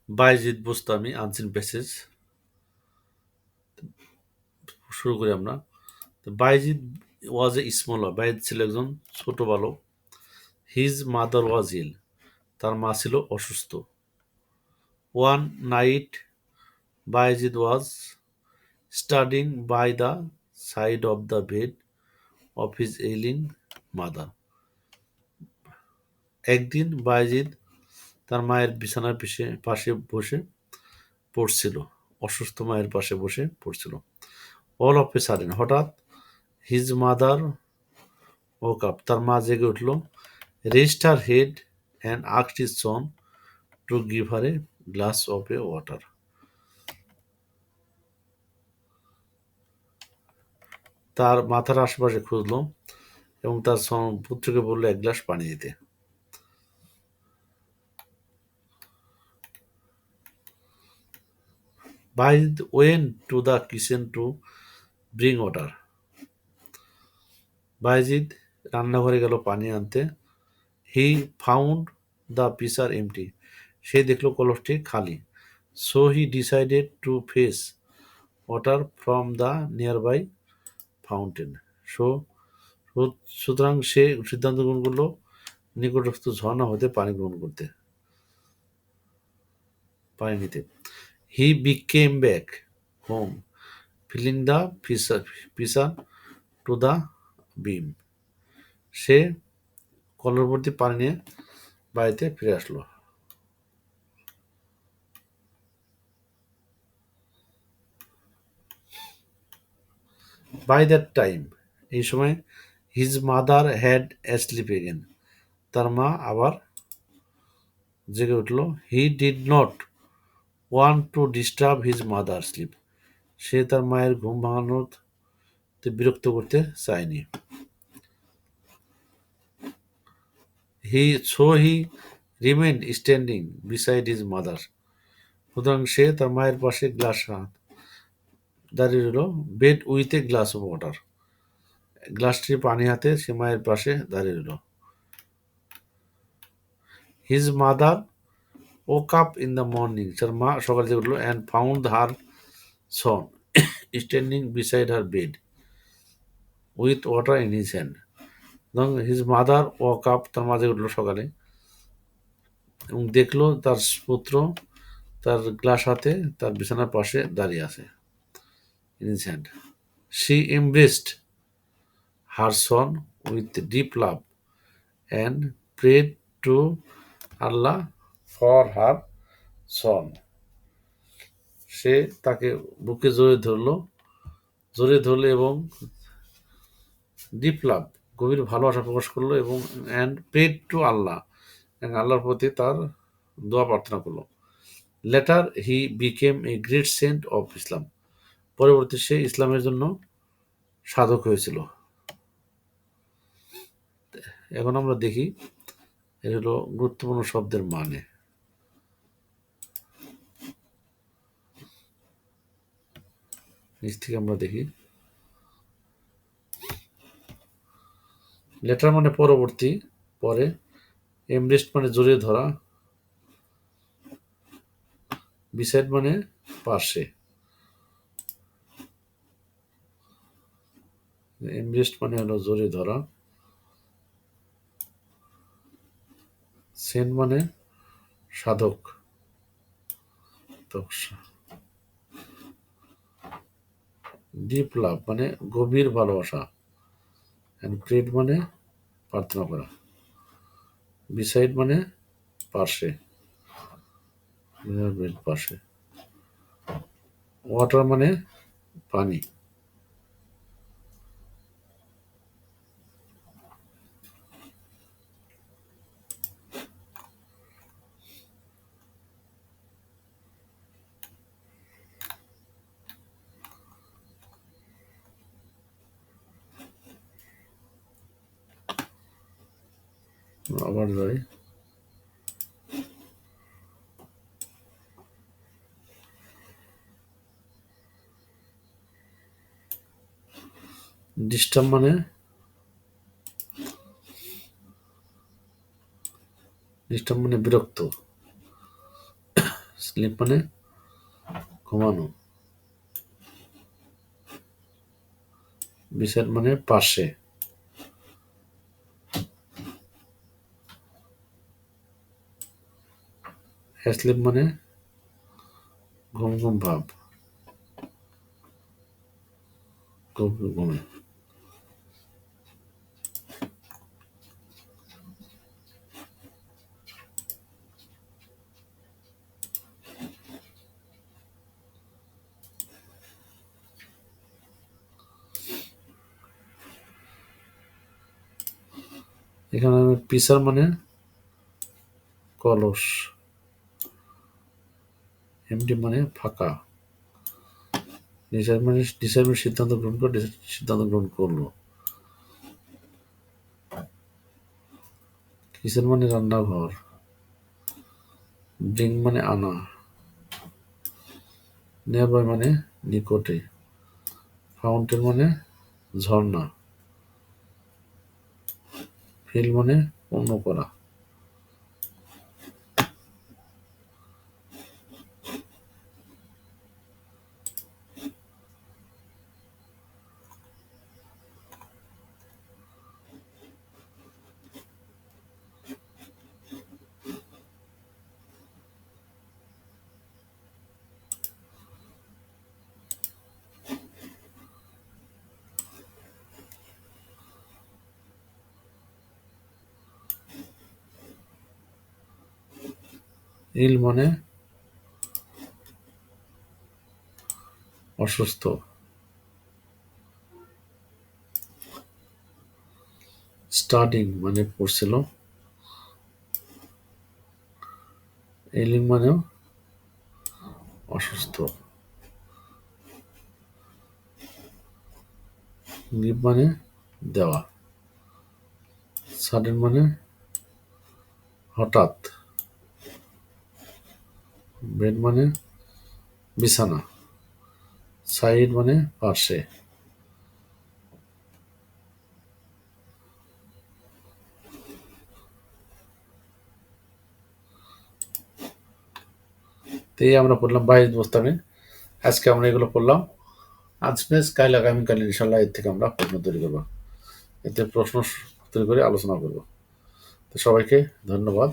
Bayezid Bustami unseen passage শুরু করি আমরা। তো বাইজিদ ওয়াজ এ স্মলার, বাইজিদ ছিল একজন ছোট বালক। হিজ মাদার ওয়াজ ইল, তার মা ছিল অসুস্থ। One night Bayazid was studying by the side of the bed of his ailing mother. একদিন বাইজিদ তার মায়ের বিছানার পাশে বসে পড়ছিল, অসুস্থ মায়ের পাশে বসে পড়ছিল। অল অফ এ সাডেন, হঠাৎ হিজ মাদার ওক আপ, তার মা জেগে উঠল। Rest her head and asked his son to give her A glass of a water. তার মাথার আশেপাশে খুঁজল এবং তার পুত্রকে বলল এক গ্লাস পানি দিতে। Bayazid went to the kitchen to bring water. Bayazid রান্নাঘরে গেল পানি আনতে। He found the pitcher empty, সে দেখল কলসটি খালি। So he decided to fetch water from the nearby fountain. So সুতরাং সে সিদ্ধান্ত গ্রহণ করলো নিকটস্থ ঝর্ণা হতে পানি নিতে। He became back home filling the pitcher to the brim. সে কলের ভর্তি পানি নিয়ে বাড়িতে ফিরে আসলো। বাই দ্যাট টাইম, এই সময় his mother had asleep again, তার মা আবার জেগে উঠল। He did not want to disturb his mother sleep, সে তার মায়ের ঘুম ভাঙানোতে বিরক্ত করতে চায়নি। He remained standing beside his mother, সুতরাং সে তার মায়ের পাশে দাঁড়িয়ে রইল। Bed with a glass of water, গ্লাসটি পানি হাতে সে মায়ের পাশে দাঁড়িয়ে রইল। His mother woke up in the morning, তার মা সকালে জেগে উঠল। And found her Son standing beside her bed with water in his hand. এবং হিজ মাদার ও কাপ, তার মা জেগে উঠল সকালে এবং দেখলো তার পুত্র তার গ্লাস হাতে তার বিছানার পাশে দাঁড়িয়ে আছে, in his hand. She embraced her son with deep love and prayed to Allah for her son. সে তাকে বুকে জড়িয়ে ধরলো এবং ডিপ লাভ, গভীর ভালোবাসা প্রকাশ করলো এবং অ্যান্ড প্রেড টু আল্লাহ, আল্লাহর প্রতি তার দোয়া প্রার্থনা করলো। Later he became a great saint of Islam, পরবর্তী সে ইসলামের জন্য সাধক হয়েছিল। এখন আমরা দেখি এর হলো গুরুত্বপূর্ণ শব্দের মানে। নিচ থেকে আমরা দেখি। লেটার মানে পরবর্তী, পরে। এমব্রেস্ট মানে জড়িয়ে ধরা। বিসাইড মানে পাশে। এমব্রেস্ট মানে হলো জড়িয়ে ধরা। সেন্ট মানে সাধক। ডিপ লাভ মানে গভীর ভালোবাসা। অ্যান্ড প্রেড মানে প্রার্থনা করা। বিসাইড মানে পাশে, পাশে। ওয়াটার মানে পানি। আবার যাই। ডিস্টার্ব মানে বিরক্ত। স্লিপ মানে ঘুমানো, বিসাইড মানে পাশে, অ্যাসলিপ মানে ঘুম ঘুম ভাব, ঘুমে। এখানে পিসার মানে কলস, এমটি মানে ফাঁকা, ডিসাইড মানে সিদ্ধান্ত গ্রহণ করে, সিদ্ধান্ত গ্রহণ করলো। কিচেন মানে রান্নাঘর, ব্রিং মানে আনা, নিয়ারবাই মানে নিকটে, ফাউন্টেন মানে ঝর্ণা, ফিল মানে পূর্ণ করা। ইল মানে অসুস্থ, স্টাডিং মানে পড়ছিল, এলিং মানেও অসুস্থ, গিভ মানে দেওয়া, সাডেন মানে হঠাৎ, বেড মানে বিছানা, সাইড মানে পাশে। তো এই আমরা পড়লাম 22 বস্তানে। আজকে আমরা এগুলো পড়লাম। আজ বেশ কাল আগামীকাল ইনশাল্লাহ এর থেকে আমরা প্রশ্ন তৈরি করবো, এতে প্রশ্ন তৈরি করে আলোচনা করব। তো সবাইকে ধন্যবাদ।